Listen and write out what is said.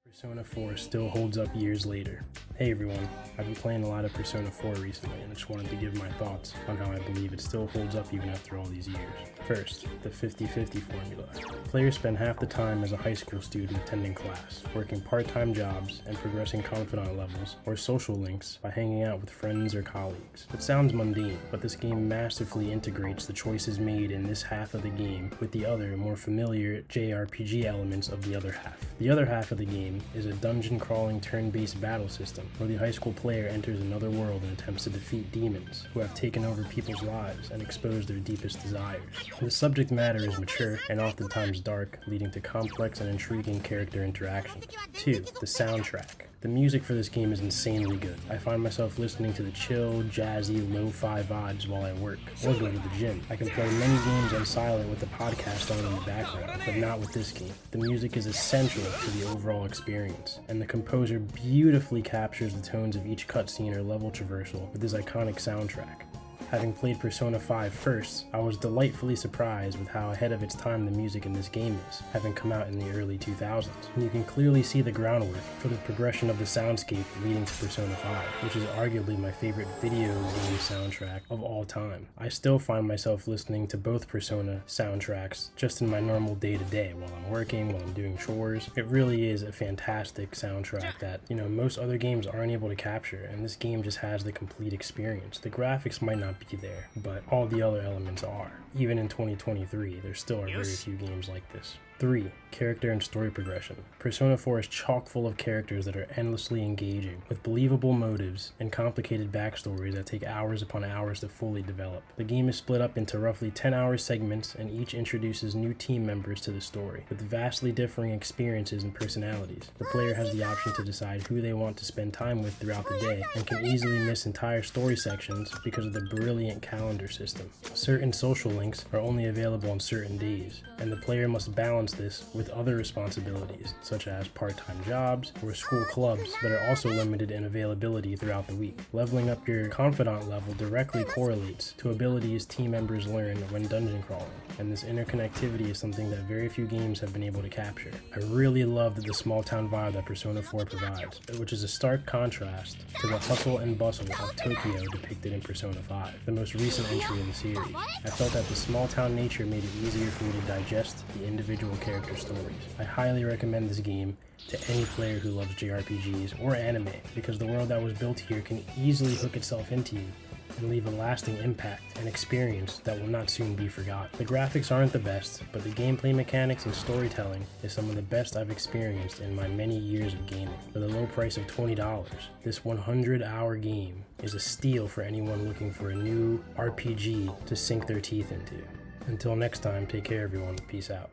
Persona 4 still holds up years later. Hey everyone, I've been playing a lot of Persona 4 recently and I just wanted to give my thoughts on how I believe it still holds up even after all these years. First, the 50-50 formula. Players spend half the time as a high school student attending class, working part-time jobs and progressing confidant levels or social links by hanging out with friends or colleagues. It sounds mundane, but this game masterfully integrates the choices made in this half of the game with the other, more familiar jrpg elements of the other half. The other half of the game is a dungeon-crawling turn-based battle system where the high school player enters another world and attempts to defeat demons who have taken over people's lives and exposed their deepest desires. The subject matter is mature and oftentimes dark, leading to complex and intriguing character interactions. 2. The soundtrack. The music for this game is insanely good. I find myself listening to the chill, jazzy, lo-fi vibes while I work or go to the gym. I can play many games on silent with the podcast on in the background, but not with this game. The music is essential to the overall experience, and the composer beautifully captures the tones of each cutscene or level traversal with his iconic soundtrack. Having played Persona 5 first, I was delightfully surprised with how ahead of its time the music in this game is, having come out in the early 2000s. And you can clearly see the groundwork for the progression of the soundscape leading to Persona 5, which is arguably my favorite video game soundtrack of all time. I still find myself listening to both Persona soundtracks just in my normal day-to-day while I'm working, while I'm doing chores. It really is a fantastic soundtrack that, most other games aren't able to capture, and this game just has the complete experience. The graphics might not be there, but all the other elements are. Even in 2023, there still are very few games like this. 3. Character and story progression. Persona 4 is chock full of characters that are endlessly engaging, with believable motives and complicated backstories that take hours upon hours to fully develop. The game is split up into roughly 10-hour segments, and each introduces new team members to the story, with vastly differing experiences and personalities. The player has the option to decide who they want to spend time with throughout the day, and can easily miss entire story sections because of the brilliant calendar system. Certain social links are only available on certain days, and the player must balance this with other responsibilities, such as part-time jobs or school clubs that are also limited in availability throughout the week. Leveling up your confidant level directly correlates to abilities team members learn when dungeon crawling, and this interconnectivity is something that very few games have been able to capture. I really loved the small-town vibe that Persona 4 provides, which is a stark contrast to the hustle and bustle of Tokyo depicted in Persona 5, the most recent entry in the series. I felt that the small-town nature made it easier for me to digest the individual character stories. I highly recommend this game to any player who loves JRPGs or anime, because the world that was built here can easily hook itself into you and leave a lasting impact and experience that will not soon be forgotten. The graphics aren't the best, but the gameplay mechanics and storytelling is some of the best I've experienced in my many years of gaming. For the low price of $20, this 100-hour game is a steal for anyone looking for a new RPG to sink their teeth into. Until next time, take care everyone. Peace out.